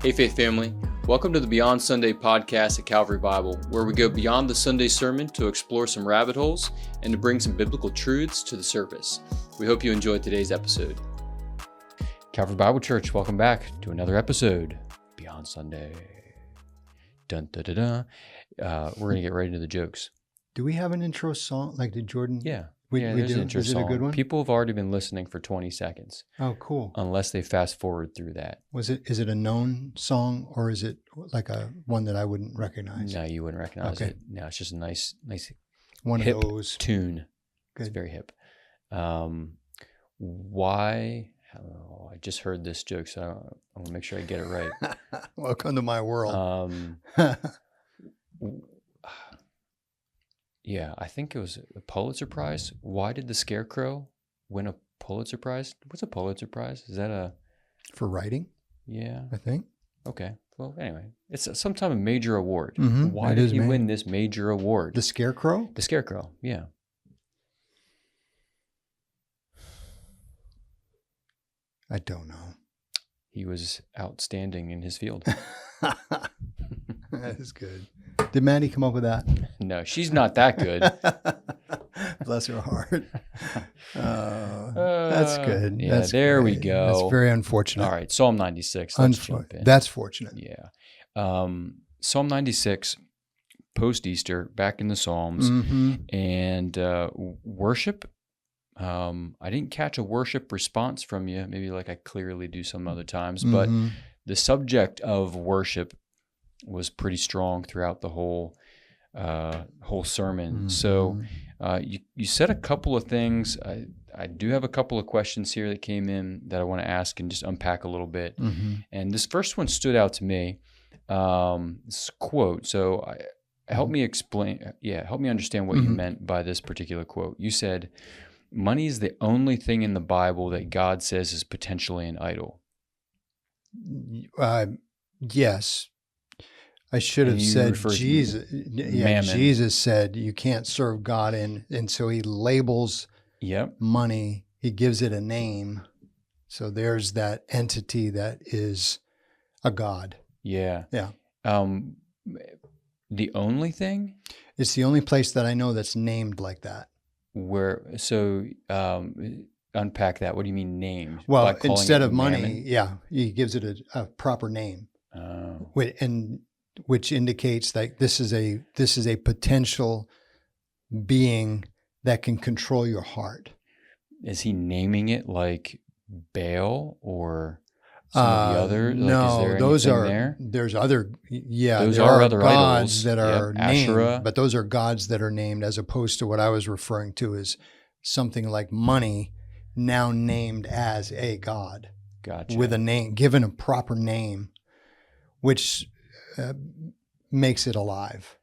Hey Faith Family, welcome to the Beyond Sunday podcast at Calvary Bible, where we go beyond the Sunday sermon to explore some rabbit holes and to bring some biblical truths to the surface. We hope you enjoyed today's episode. Calvary Bible Church, welcome back to another episode, Beyond Sunday. Dun dun dun dun. We're going to get right into the jokes. Do we have an intro song? Like, did Jordan? Yeah. We there's do? an intro Is it song. a good one? People have already been listening for 20 seconds. Oh, cool. Unless they fast forward through that. Is it a known song, or is it like a one that I wouldn't recognize? No, you wouldn't recognize it. No, it's just a nice one hip of those tune. Good. It's very hip. Why? Oh, I just heard this joke, so I want to make sure I get it right. Welcome to my world. Yeah, I think it was a Pulitzer Prize. Why did the Scarecrow win a Pulitzer Prize? What's a Pulitzer Prize? Is that a... For writing? Yeah. I think. Okay. Well, anyway, it's some type of major award. Mm-hmm. Why did he win this major award? The Scarecrow? The Scarecrow, yeah. I don't know. He was outstanding in his field. That is good. Did Maddie come up with that? No, she's not that good. Bless her heart. That's good. Yeah, that's there great. we go. That's very unfortunate. All right, Psalm 96. Let's jump in. That's fortunate. Yeah. Psalm 96, post-Easter, back in the Psalms. Mm-hmm. And worship. I didn't catch a worship response from you, maybe like I clearly do some other times, but the subject of worship was pretty strong throughout the whole sermon. Mm-hmm. So you said a couple of things. I do have a couple of questions here that came in that I want to ask and just unpack a little bit. Mm-hmm. And this first one stood out to me. This quote. So help me explain. Help me understand what you meant by this particular quote. You said, "Money is the only thing in the Bible that God says is potentially an idol." Yes. I should have said Jesus. Yeah, Jesus said you can't serve God, and so he labels money. He gives it a name. So there's that entity that is a god. Yeah. Yeah. The only thing? It's the only place that I know that's named like that. Where? So unpack that. What do you mean named? Well, instead of money, he gives it a proper name. Oh. Which indicates that this is a potential being that can control your heart. Is he naming it like Baal or some of the other? No, those are there's other. Yeah, those there are are other gods idols that are named, Asherah. But those are gods that are named, as opposed to what I was referring to as something like money, now named as a god. Gotcha. With a name, given a proper name, which makes it alive.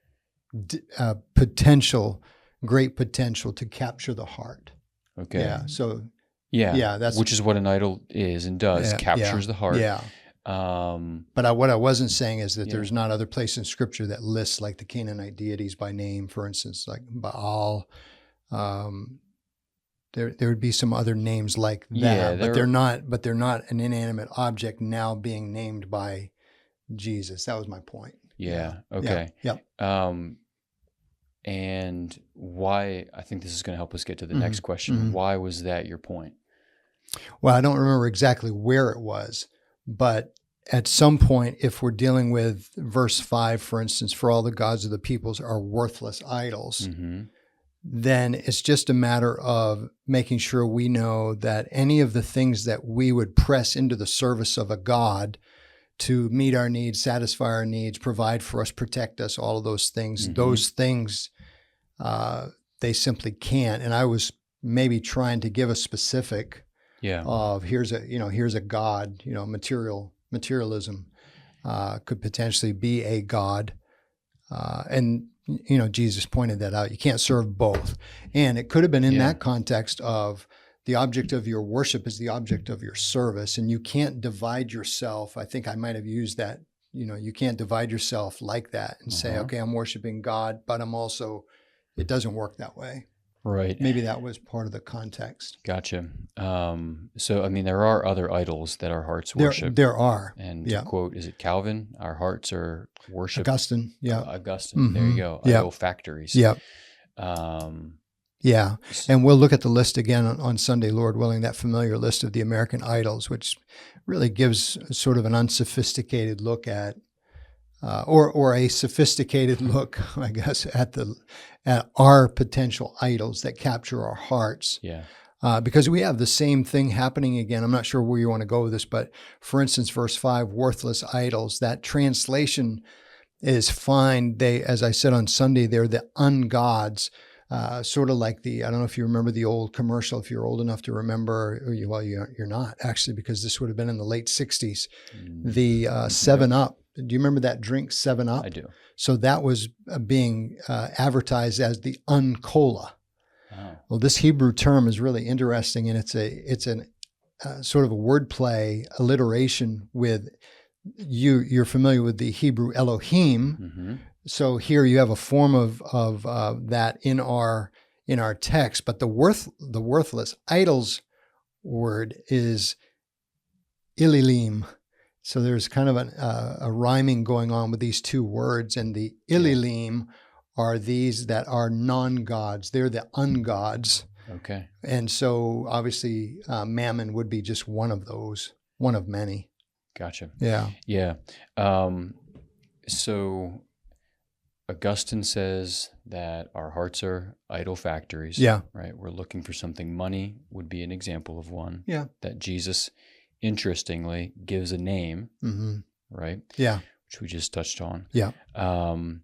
Great potential to capture the heart. Okay. Yeah. So. Yeah. That's which is what an idol is and does, captures the heart. Yeah. But what I wasn't saying is that there's not other place in Scripture that lists like the Canaanite deities by name, for instance, like Baal. There would be some other names like that, but they're not an inanimate object now being named by Jesus. That was my point. Yeah. Okay. Yeah. And why? I think this is going to help us get to the next question. Mm-hmm. Why was that your point? Well, I don't remember exactly where it was, but at some point, if we're dealing with verse 5, for instance, for all the gods of the peoples are worthless idols, then it's just a matter of making sure we know that any of the things that we would press into the service of a god to meet our needs, satisfy our needs, provide for us, protect us, all of those things, they simply can't. And I was maybe trying to give a specific of here's a god, materialism could potentially be a god. And Jesus pointed that out. You can't serve both. And it could have been in that context of the object of your worship is the object of your service, and you can't divide yourself. I think I might have used that. You can't divide yourself like that and say, okay, I'm worshiping God, but I'm also, it doesn't work that way. Right. Maybe that was part of the context. Gotcha. So, I mean, there are other idols that our hearts worship. There are. And to quote, is it Calvin? Our hearts are worship. Augustine. Yeah. Augustine. There you go. Idol factories. Yeah. Yeah. And we'll look at the list again on Sunday, Lord willing, that familiar list of the American idols, which really gives sort of an unsophisticated look at, or a sophisticated look, I guess, at our potential idols that capture our hearts. Yeah. Because we have the same thing happening again. I'm not sure where you want to go with this, but for instance, verse 5, worthless idols, that translation is fine. They, as I said on Sunday, they're the ungods, sort of like I don't know if you remember the old commercial, if you're old enough to remember, well, you're not actually, because this would have been in the late 60s, the 7-Up. Do you remember that drink, 7-Up? I do. So that was being advertised as the Uncola. Oh. Well, this Hebrew term is really interesting, and it's an sort of a wordplay alliteration with you're familiar with the Hebrew Elohim. Mm-hmm. So here you have a form of that in our text, but the worthless idols word is Ililim. So there's kind of a rhyming going on with these two words, and the Ililim are these that are non-gods. They're the ungods. Okay. And so obviously Mammon would be just one of those, one of many. Gotcha. Yeah. Yeah. So Augustine says that our hearts are idol factories. Yeah. Right. We're looking for something. Money would be an example of one. Yeah. That Jesus, interestingly, gives a name. Mm-hmm. Right. Yeah. Which we just touched on. Yeah.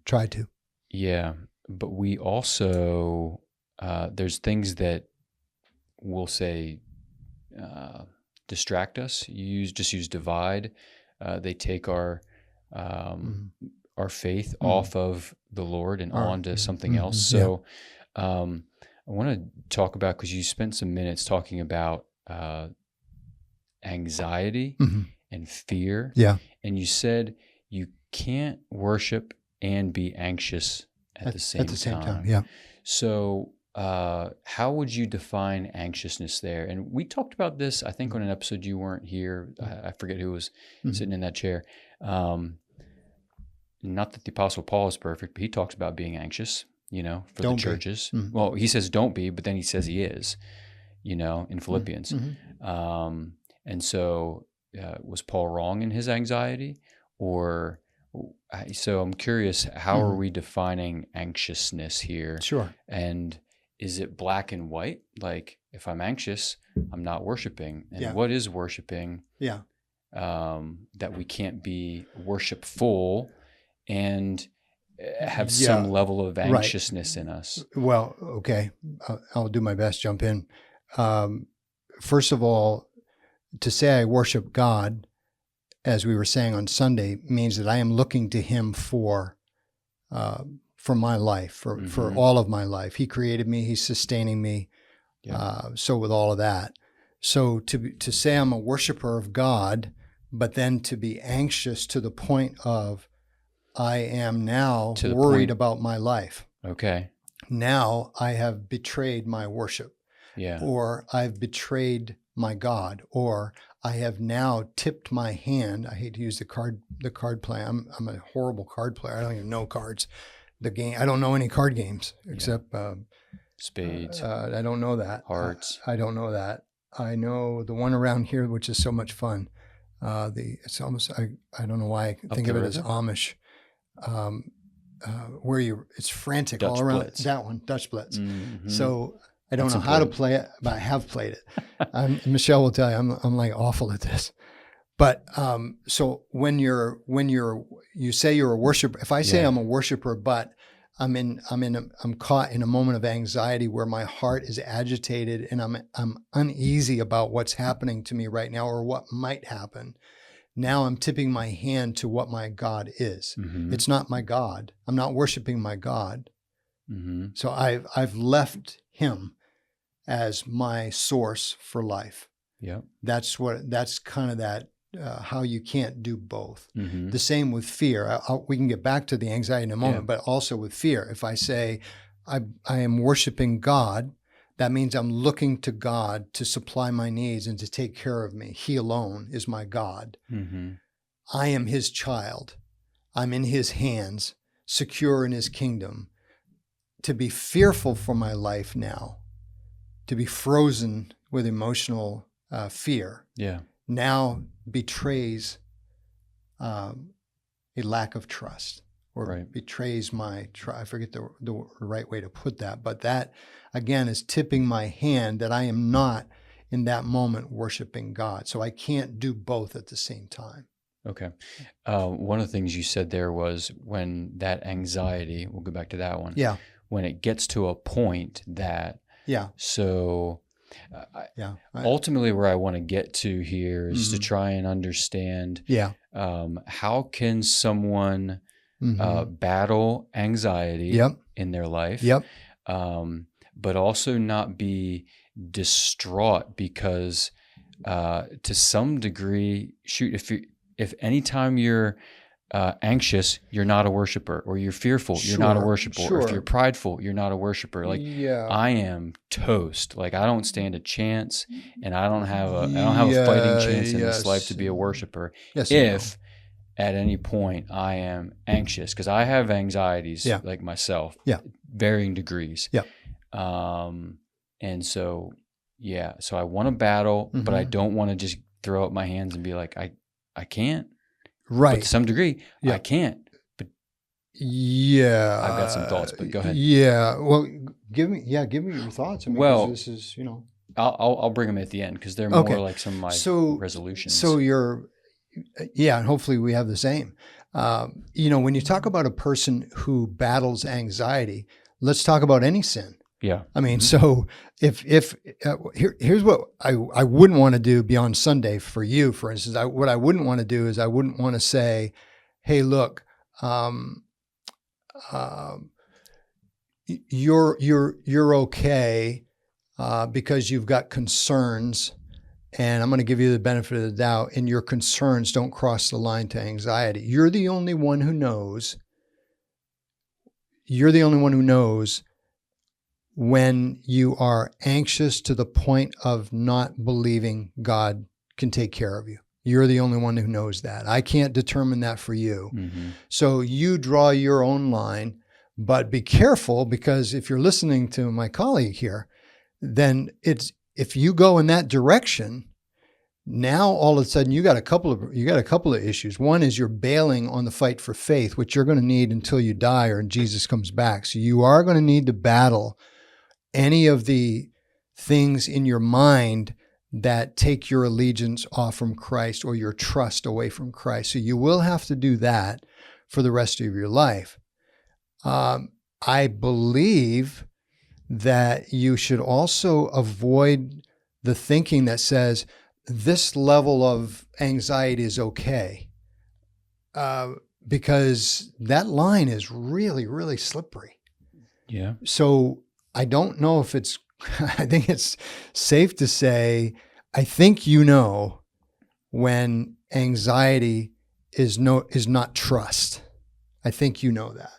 Try to. Yeah. But we also, there's things that we'll say distract us. Just use divide. They take our faith off of the Lord and onto something else. So I want to talk about, because you spent some minutes talking about anxiety and fear. Yeah. And you said you can't worship and be anxious at the same time. Yeah. So how would you define anxiousness there? And we talked about this, I think, on an episode you weren't here. I forget who was sitting in that chair. Not that the Apostle Paul is perfect, but he talks about being anxious, for the churches. Well, he says don't be, but then he says he is, in Philippians. And so was Paul wrong in his anxiety? So I'm curious, how are we defining anxiousness here? Sure. And is it black and white? Like, if I'm anxious, I'm not worshiping. And what is worshiping? Yeah. That we can't be worshipful and have some level of anxiousness in us. Well, okay. I'll do my best, jump in. First of all, to say I worship God, as we were saying on Sunday, means that I am looking to Him for my life, for all of my life. He created me. He's sustaining me. Yeah. So with all of that, so to say I'm a worshiper of God, but then to be anxious to the point of I am now worried about my life. Okay. Now I have betrayed my worship. Yeah. Or I've betrayed my God, or I have now tipped my hand. I hate to use the card play. I'm a horrible card player. I don't even know cards. The game. I don't know any card games except spades. I don't know that. Hearts. I don't know that. I know the one around here, which is so much fun. It's almost I don't know why I think of it as Amish. Where it's frantic Dutch all around. Blitz. That one, Dutch Blitz. Mm-hmm. So I don't know how to play it, but I have played it. Michelle will tell you I'm like awful at this. But so when you say you're a worshiper, if I say I'm a worshiper, but I'm caught in a moment of anxiety where my heart is agitated and I'm uneasy about what's happening to me right now or what might happen. Now I'm tipping my hand to what my God is. Mm-hmm. It's not my God. I'm not worshiping my God. Mm-hmm. So I've left Him as my source for life. Yeah, that's kind of that how you can't do both. Mm-hmm. The same with fear. We can get back to the anxiety in a moment, but also with fear. If I say I am worshiping God, that means I'm looking to God to supply my needs and to take care of me. He alone is my God. Mm-hmm. I am his child. I'm in his hands, secure in his kingdom. To be fearful for my life now, to be frozen with emotional fear, now betrays a lack of trust, or betrays my I forget the right way to put that, but that again is tipping my hand that I am not in that moment worshiping God. So I can't do both at the same time. Okay. One of the things you said there was when that anxiety, we'll go back to that one. Yeah. When it gets to a point that, so ultimately where I want to get to here is to try and understand, how can someone battle anxiety in their life, but also not be distraught because to some degree, if anytime you're anxious, you're not a worshiper, or you're fearful, you're not a worshiper, or if you're prideful, you're not a worshiper. Like I am toast. Like I don't stand a chance, and I don't have a fighting chance in this life to be a worshiper. If at any point I am anxious, because I have anxieties like myself, varying degrees. And so so I want to battle, but I don't want to just throw up my hands and be like, I can't. Right. But to some degree, I can't. But I've got some thoughts, but go ahead. Yeah. Well, give me your thoughts. I mean, well, this is, I'll bring them at the end because they're more like some of my resolutions. So and hopefully we have the same. When you talk about a person who battles anxiety, let's talk about any sin. Yeah. I mean, so if here's what I wouldn't want to do beyond Sunday for you, for instance. What I wouldn't want to do is I wouldn't want to say, "Hey, look, you're okay because you've got concerns, and I'm going to give you the benefit of the doubt. And your concerns don't cross the line to anxiety. You're the only one who knows. You're the only one who knows." When you are anxious to the point of not believing God can take care of you. You're the only one who knows that. I can't determine that for you. So you draw your own line, but be careful, because if you're listening to my colleague here, then if you go in that direction, now all of a sudden you got a couple of issues. One is you're bailing on the fight for faith, which you're going to need until you die or Jesus comes back. So you are going to need to battle any of the things in your mind that take your allegiance off from Christ or your trust away from Christ. So you will have to do that for the rest of your life. I believe that you should also avoid the thinking that says this level of anxiety is okay, because that line is really, really slippery. Yeah. So I don't know if I think it's safe to say, I think when anxiety is not trust. I think you know that.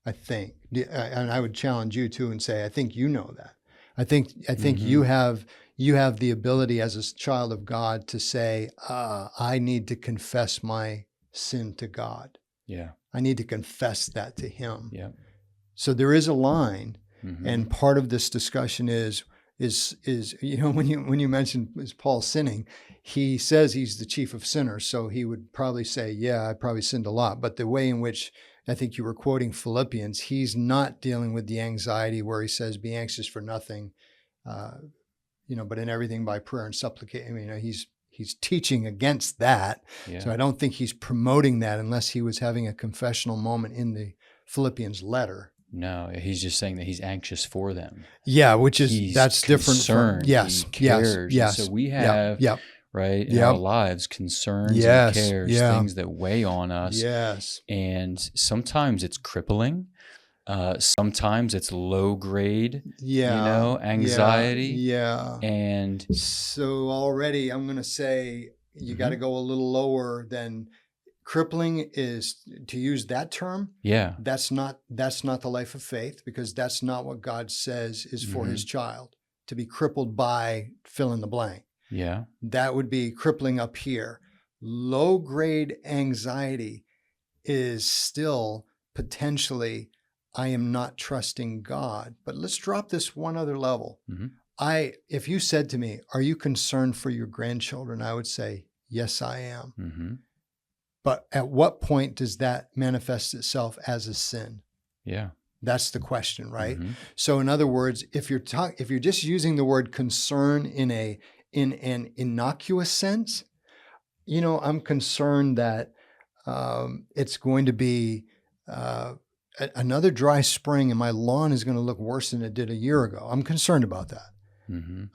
I think. And I would challenge you too and say, I think you know that. I think you have the ability as a child of God to say, I need to confess my sin to God. Yeah. I need to confess that to him. Yeah. So there is a line. And part of this discussion is when you mentioned is Paul sinning, he says he's the chief of sinners, so he would probably say, yeah, I probably sinned a lot. But the way in which I think you were quoting Philippians, he's not dealing with the anxiety where he says, "Be anxious for nothing," but in everything by prayer and supplication. I mean, he's teaching against that. Yeah. So I don't think he's promoting that unless he was having a confessional moment in the Philippians letter. No, he's just saying that he's anxious for them. Yeah, that's different. Concerned. He cares. Yes. So we have, in our lives, concerns and cares, things that weigh on us. Yes. And sometimes it's crippling. Sometimes it's low grade, anxiety. Yeah. And so already I'm going to say you got to go a little lower than crippling is, to use that term, that's not the life of faith, because that's not what God says is for his child, to be crippled by fill in the blank. Yeah. That would be crippling up here. Low grade anxiety is still potentially, I am not trusting God. But let's drop this one other level. If you said to me, are you concerned for your grandchildren? I would say, yes, I am. But at what point does that manifest itself as a sin? Yeah. That's the question, right? So in other words, if you're just using the word concern in an innocuous sense, I'm concerned that it's going to be another dry spring and my lawn is going to look worse than it did a year ago. I'm concerned about that.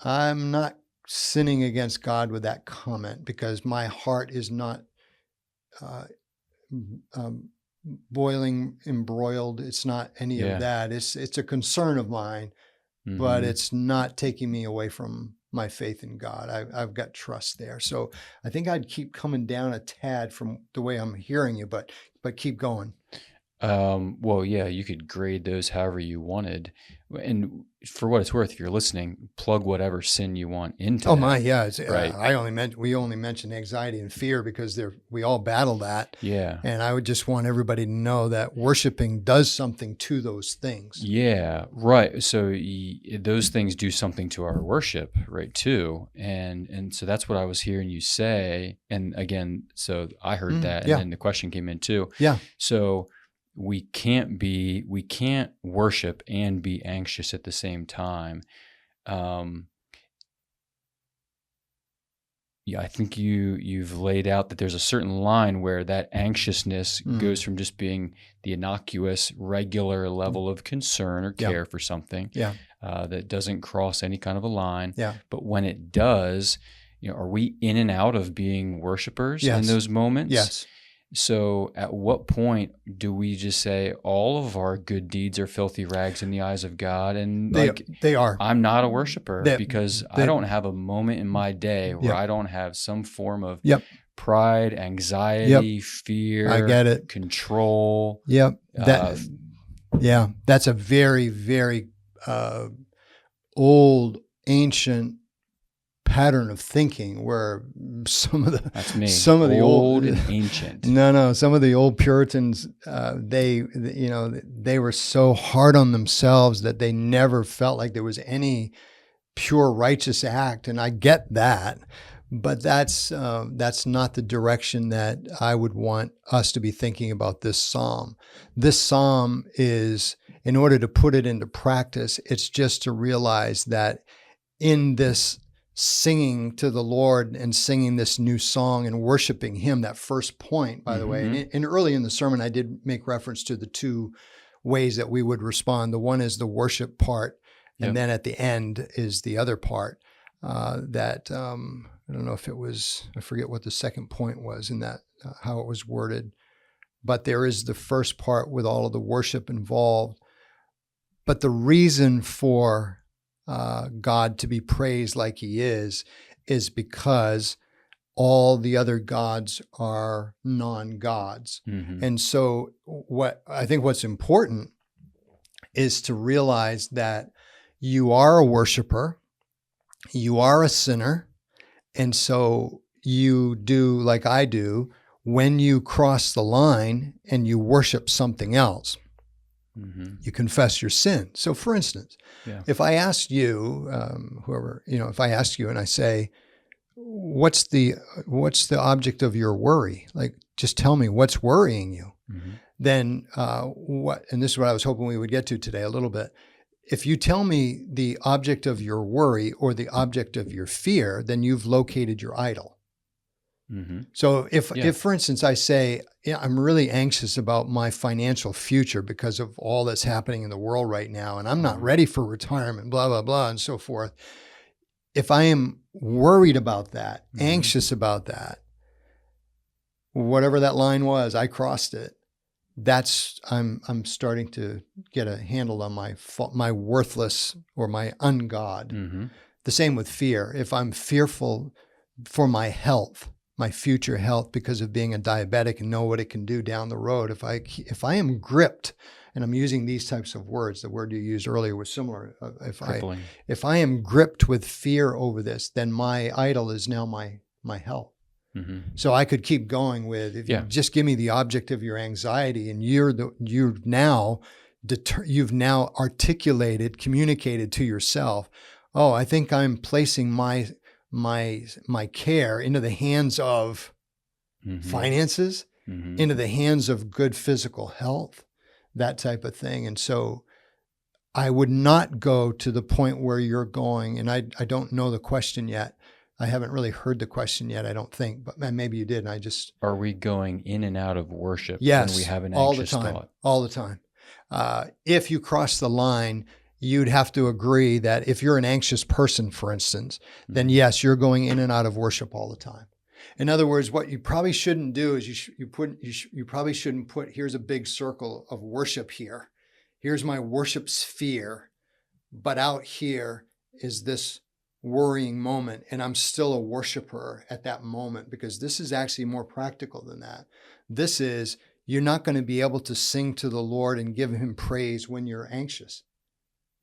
I'm not sinning against God with that comment, because my heart is not boiling, embroiled. It's not any of that. It's a concern of mine, but it's not taking me away from my faith in God. I've got trust there. So I think I'd keep coming down a tad from the way I'm hearing you, but keep going. Well, yeah, you could grade those however you wanted. And for what it's worth, if you're listening, plug whatever sin you want into that. Right. We only mentioned anxiety and fear because we all battle that. Yeah. And I would just want everybody to know that worshiping does something to those things. Yeah, right. So those things do something to our worship, right, too. And so that's what I was hearing you say. And again, so I heard that, and then the question came in too. Yeah. So we can't worship and be anxious at the same time. I think you've laid out that there's a certain line where that anxiousness goes from just being the innocuous, regular level of concern or care for something that doesn't cross any kind of a line. Yeah. But when it does, are we in and out of being worshipers in those moments? Yes. So at what point do we just say all of our good deeds are filthy rags in the eyes of God? And they are. I'm not a worshiper because I don't have a moment in my day where I don't have some form of pride, anxiety, fear, I get it. Control. Yep. That's a very, very old, ancient pattern of thinking where some of the old and ancient. Some of the old Puritans, they were so hard on themselves that they never felt like there was any pure righteous act. And I get that, but that's not the direction that I would want us to be thinking about this psalm. This psalm is, in order to put it into practice, it's just to realize that in this singing to the Lord and singing this new song and worshiping Him, that first point, by the way. And early in the sermon, I did make reference to the two ways that we would respond. The one is the worship part, and then at the end is the other part that, I don't know if it was, I forget what the second point was in that, how it was worded. But there is the first part with all of the worship involved. But the reason for God to be praised like He is because all the other gods are non-gods. And so what's important is to realize that you are a worshiper, you are a sinner, and so you do like I do when you cross the line and you worship something else. You confess your sin. So for instance, if I asked you, if I ask you and I say, what's the object of your worry? Like, just tell me what's worrying you. Then and this is what I was hoping we would get to today a little bit. If you tell me the object of your worry or the object of your fear, then you've located your idol. So if, for instance, I say, I'm really anxious about my financial future because of all that's happening in the world right now, and I'm not ready for retirement, blah, blah, blah, and so forth. If I am worried about that, anxious about that, whatever that line was, I crossed it. I'm starting to get a handle on my worthless or my ungod. The same with fear. If I'm fearful for my health, my future health because of being a diabetic and know what it can do down the road. If I am gripped, and I'm using these types of words, the word you used earlier was similar. If I am gripped with fear over this, then my idol is now my health. Mm-hmm. So I could keep going with, if you just give me the object of your anxiety, and you've now articulated, communicated to yourself, oh, I think I'm placing my care into the hands of finances, into the hands of good physical health, that type of thing. And so I would not go to the point where you're going, and I don't know the question yet. I haven't really heard the question yet, I don't think, but maybe you did. And Are we going in and out of worship when we have an anxious thought? All the time. If you cross the line, you'd have to agree that if you're an anxious person, for instance, then yes, you're going in and out of worship all the time. In other words, what you probably shouldn't do is you probably shouldn't put, here's a big circle of worship here. Here's my worship sphere, but out here is this worrying moment, and I'm still a worshiper at that moment, because this is actually more practical than that. This is, you're not going to be able to sing to the Lord and give him praise when you're anxious.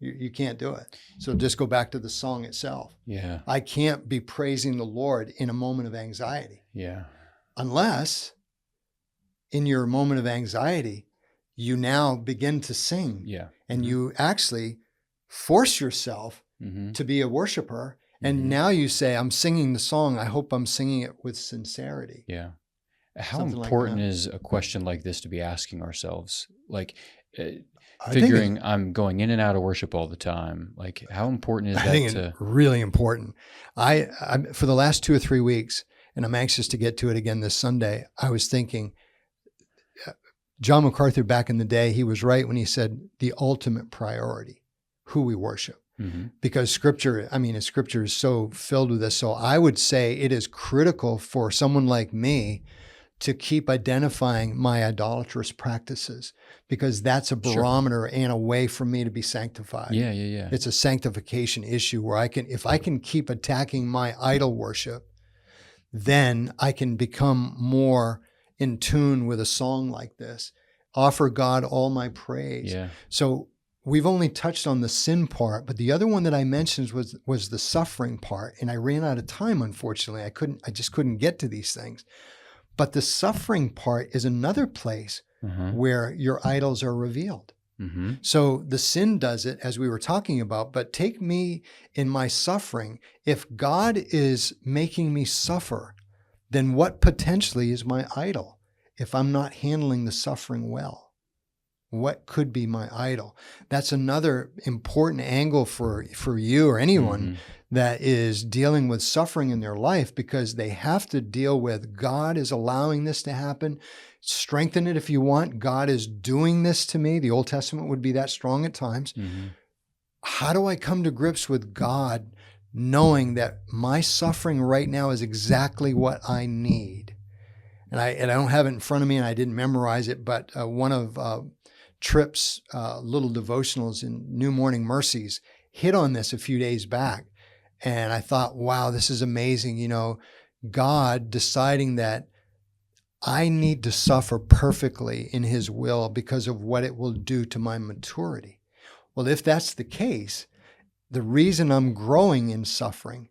You can't do it. So just go back to the song itself. Yeah. I can't be praising the Lord in a moment of anxiety. Yeah. Unless in your moment of anxiety, you now begin to sing. Yeah. And you actually force yourself to be a worshiper. And now you say, I'm singing the song. I hope I'm singing it with sincerity. Yeah. How important is a question like this to be asking ourselves? Like, figuring I'm going in and out of worship all the time. Like, how important is that? I think it's really important. I for the last 2 or 3 weeks, and I'm anxious to get to it again this Sunday, I was thinking, John MacArthur back in the day, he was right when he said the ultimate priority, who we worship. Because Scripture is so filled with this. So I would say it is critical for someone like me to keep identifying my idolatrous practices, because that's a barometer and a way for me to be sanctified. Yeah. It's a sanctification issue where if I can keep attacking my idol worship, then I can become more in tune with a song like this. Offer God all my praise. Yeah. So we've only touched on the sin part, but the other one that I mentioned was the suffering part, and I ran out of time, unfortunately. I just couldn't get to these things. But the suffering part is another place where your idols are revealed. So the sin does it, as we were talking about, but take me in my suffering. If God is making me suffer, then what potentially is my idol if I'm not handling the suffering well? What could be my idol? That's another important angle for you or anyone that is dealing with suffering in their life, because they have to deal with, God is allowing this to happen. Strengthen it if you want. God is doing this to me. The Old Testament would be that strong at times. How do I come to grips with God knowing that my suffering right now is exactly what I need? And I don't have it in front of me, and I didn't memorize it, but one of Tripp's little devotionals in New Morning Mercies hit on this a few days back. And I thought, wow, this is amazing. You know, God deciding that I need to suffer perfectly in his will because of what it will do to my maturity. Well, if that's the case, the reason I'm growing in suffering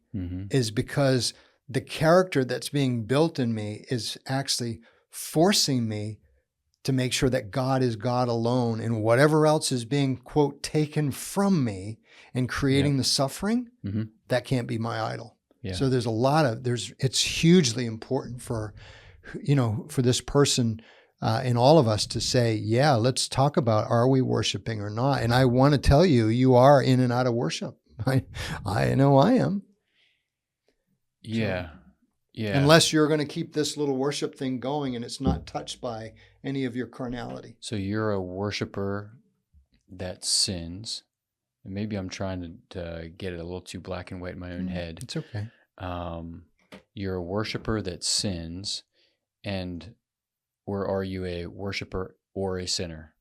is because the character that's being built in me is actually forcing me to make sure that God is God alone, and whatever else is being, quote, taken from me and creating the suffering, that can't be my idol. Yeah. So it's hugely important for this person and all of us to say, yeah, let's talk about, are we worshiping or not? And I want to tell you, you are in and out of worship. I know I am. Yeah. So, yeah. Unless you're going to keep this little worship thing going and it's not touched by any of your carnality. So you're a worshiper that sins. And maybe I'm trying to get it a little too black and white in my own head. It's okay. You're a worshiper that sins, or are you a worshiper or a sinner?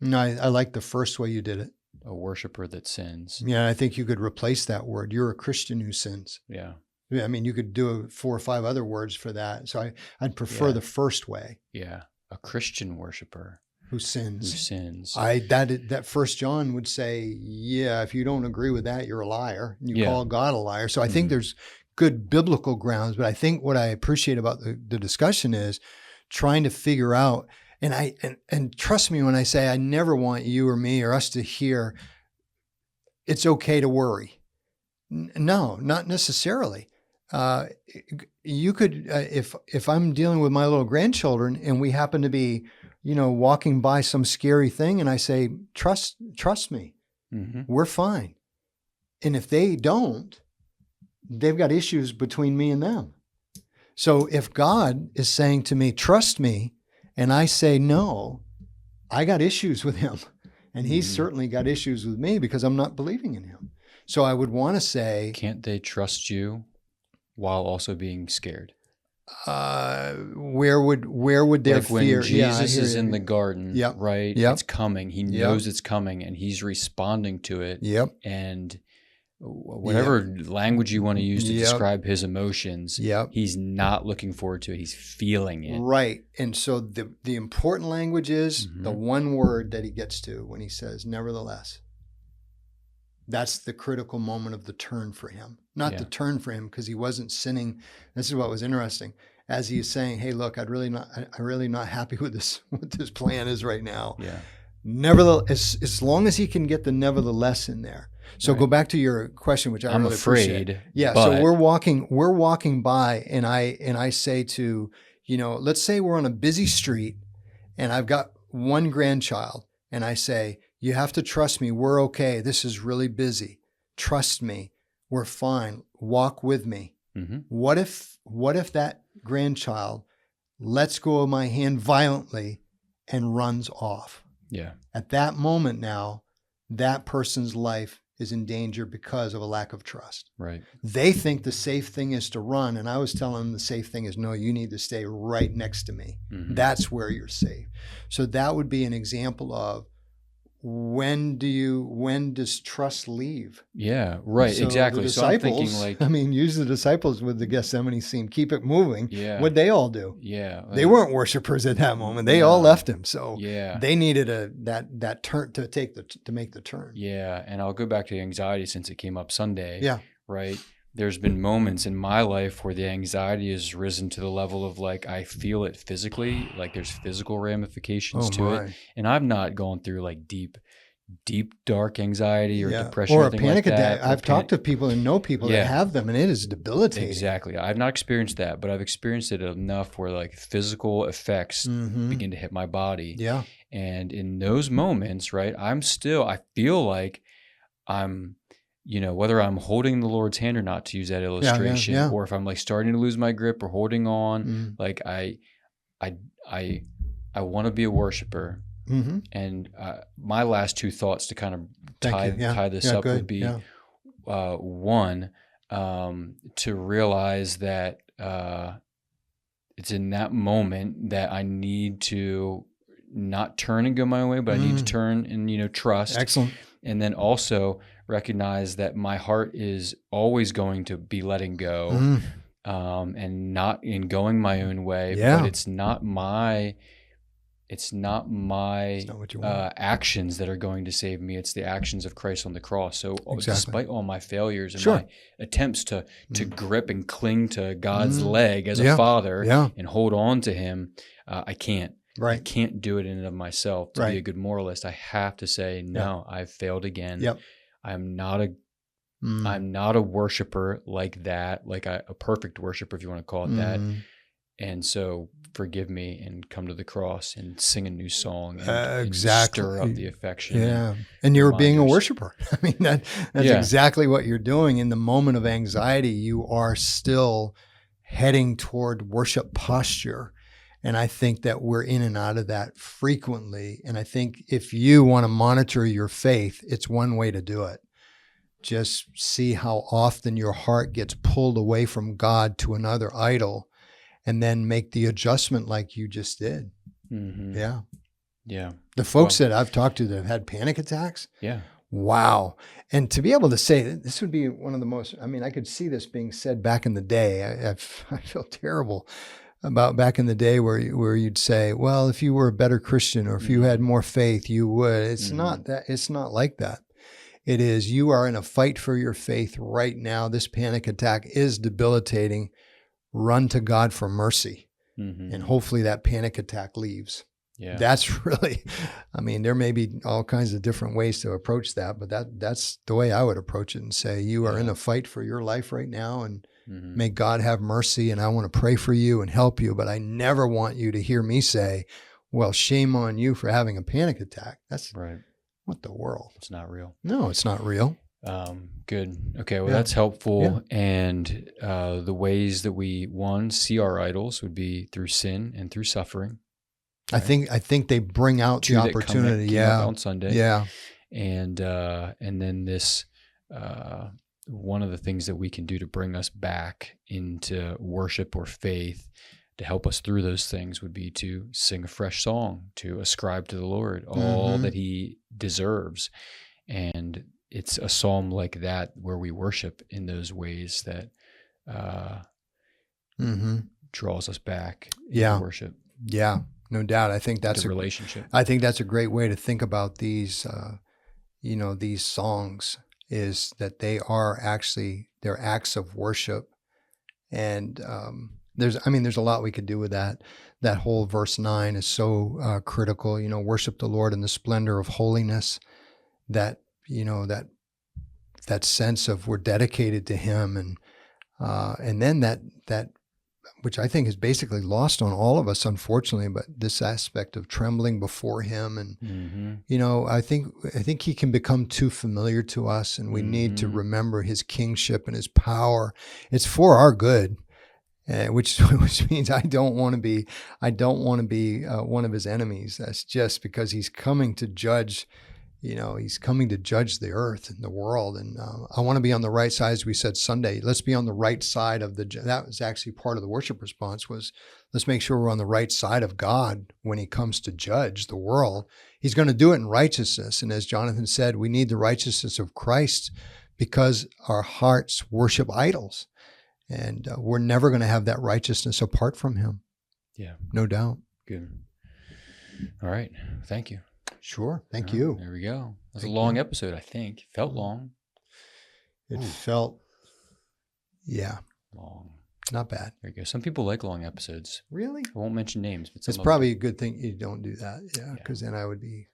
No, I like the first way you did it. A worshiper that sins. Yeah, I think you could replace that word. You're a Christian who sins. Yeah. I mean, you could do 4 or 5 other words for that. So I'd prefer the first way. Yeah. A Christian worshiper. Who sins. That 1 John would say, yeah, if you don't agree with that, you're a liar. And you call God a liar. So I think there's good biblical grounds. But I think what I appreciate about the discussion is trying to figure out, and trust me when I say I never want you or me or us to hear it's okay to worry. No, not necessarily. You could, if I'm dealing with my little grandchildren and we happen to be, walking by some scary thing, and I say, trust me, we're fine. And if they don't, they've got issues between me and them. So if God is saying to me, trust me, and I say no, I got issues with him. And he's certainly got issues with me because I'm not believing in him. So I would want to say, can't they trust you while also being scared? Where would their fear? When Jesus is in the garden, right? Yep. It's coming. He knows it's coming, and he's responding to it. Yep. And whatever language you want to use to describe his emotions, he's not looking forward to it. He's feeling it. Right. And so the important language is the one word that he gets to when he says, nevertheless. That's the critical moment of the turn for him. Not the turn for him because he wasn't sinning. This is what was interesting. As he is saying, hey, look, I'm really not happy with this, what this plan is right now. Yeah. Nevertheless, as long as he can get the nevertheless in there. So go back to your question, which I'm really appreciate. Yeah. So we're walking by and I say to, let's say we're on a busy street and I've got one grandchild and I say, you have to trust me. We're okay. This is really busy. Trust me. We're fine. Walk with me. What if that grandchild lets go of my hand violently and runs off? Yeah. At that moment now, that person's life is in danger because of a lack of trust. Right. They think the safe thing is to run. And I was telling them the safe thing is, no, you need to stay right next to me. That's where you're safe. So that would be an example of, when does trust leave? Yeah, right, so exactly. So I'm thinking use the disciples with the Gethsemane scene, keep it moving. Yeah. What'd they all do? Yeah. They weren't worshipers at that moment. They all left him. So they needed that turn to make the turn. Yeah. And I'll go back to the anxiety since it came up Sunday. Yeah. Right. There's been moments in my life where the anxiety has risen to the level of I feel it physically, there's physical ramifications to it. And I've not gone through deep, dark anxiety or depression or a panic attack. I've talked to people and know people that have them, and it is debilitating. Exactly. I've not experienced that, but I've experienced it enough where physical effects begin to hit my body. Yeah. And in those moments, right, I feel like I'm, whether I'm holding the Lord's hand or not, to use that illustration, or if I'm starting to lose my grip or holding on, I want to be a worshiper. And my last 2 thoughts to kind of tie this up would be, one, to realize that it's in that moment that I need to not turn and go my way, but I need to turn and trust. Excellent. And then also recognize that my heart is always going to be letting go, and not in going my own way. But it's not my actions that are going to save me. It's the actions of Christ on the cross. So despite all my failures and my attempts to grip and cling to God's leg as a father and hold on to him, I can't. Right. I can't do it in and of myself to be a good moralist. I have to say, no, I've failed again. Yep. I'm not a worshiper like that, a perfect worshiper, if you want to call it that. And so forgive me and come to the cross and sing a new song and stir up the affection. Yeah. And you're being a worshiper. I mean, that's exactly what you're doing. In the moment of anxiety, you are still heading toward worship posture. And I think that we're in and out of that frequently. And I think if you want to monitor your faith, it's one way to do it. Just see how often your heart gets pulled away from God to another idol, and then make the adjustment like you just did. Yeah. Yeah. The folks that I've talked to that have had panic attacks, Wow. And to be able to say this would be one of the most, I mean, I could see this being said back in the day. I feel terrible about back in the day where you'd say, well, if you were a better Christian or if you had more faith, you would. It's not that. It's not like that. It is, you are in a fight for your faith right now. This panic attack is debilitating. Run to God for mercy. And hopefully that panic attack leaves. Yeah. That's really, I mean, there may be all kinds of different ways to approach that, but that's the way I would approach it and say, you are in a fight for your life right now, and may God have mercy, and I want to pray for you and help you, but I never want you to hear me say, well, shame on you for having a panic attack. That's right. What the world? It's not real. No, it's not real. Good. Okay. Well, that's helpful. Yeah. And the ways that we, see our idols would be through sin and through suffering. Right? I think they bring out the opportunity. On Sunday. Yeah. And then this, one of the things that we can do to bring us back into worship or faith, to help us through those things, would be to sing a fresh song, to ascribe to the Lord all that He deserves. And it's a psalm like that where we worship in those ways that draws us back into worship. Yeah, no doubt. I think that's a relationship. I think that's a great way to think about these, these songs, is that they are actually, they're acts of worship. And there's a lot we could do with that. That whole verse 9 is so critical. Worship the Lord in the splendor of holiness. That that sense of we're dedicated to Him, and then that which I think is basically lost on all of us, unfortunately, but this aspect of trembling before Him, and I think He can become too familiar to us, and we need to remember His kingship and His power. It's for our good, which means I don't want to be one of His enemies. That's just because He's coming to judge. He's coming to judge the earth and the world. And I want to be on the right side, as we said Sunday. Let's be on the right side of that was actually part of the worship response, was let's make sure we're on the right side of God when He comes to judge the world. He's going to do it in righteousness. And as Jonathan said, we need the righteousness of Christ because our hearts worship idols. And we're never going to have that righteousness apart from Him. Yeah. No doubt. Good. All right. Thank you. Sure. Thank you. There we go. It was a long episode, I think. Felt long. It felt, long. Not bad. There you go. Some people like long episodes. Really? I won't mention names, but it's probably a good thing you don't do that. Yeah, because then I would be.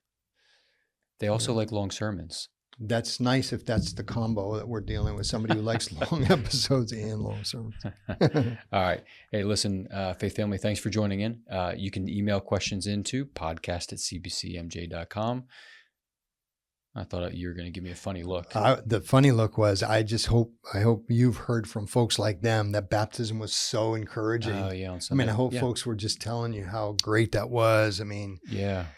They also like long sermons. That's nice if that's the combo that we're dealing with, somebody who likes long episodes and long sermons. All right. Hey, listen, Faith Family, thanks for joining in. You can email questions into podcast@cbcmj.com. I thought you were going to give me a funny look. The funny look was, I hope you've heard from folks like them that baptism was so encouraging. Oh, yeah. On Sunday. I hope folks were just telling you how great that was.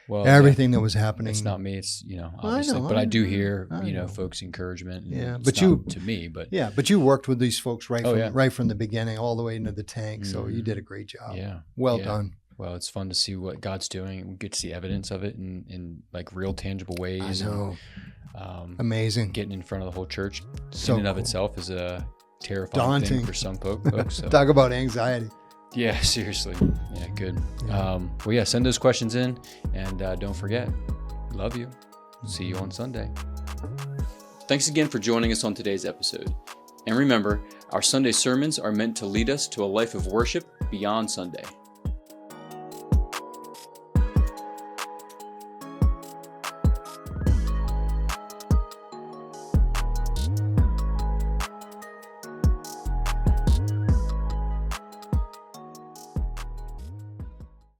Well, everything that was happening. It's not me. It's, obviously, but I do hear, folks' encouragement. But to me, but you worked with these folks right from the beginning all the way into the tank. So you did a great job. Yeah. Well done. Well, it's fun to see what God's doing. We get to see evidence of it in like real tangible ways. I know. Amazing. Getting in front of the whole church so in and of itself is a terrifying thing for some folks. So. Talk about anxiety. Yeah, seriously. Yeah, good. Yeah. Send those questions in, and don't forget, love you. See you on Sunday. Thanks again for joining us on today's episode. And remember, our Sunday sermons are meant to lead us to a life of worship beyond Sunday.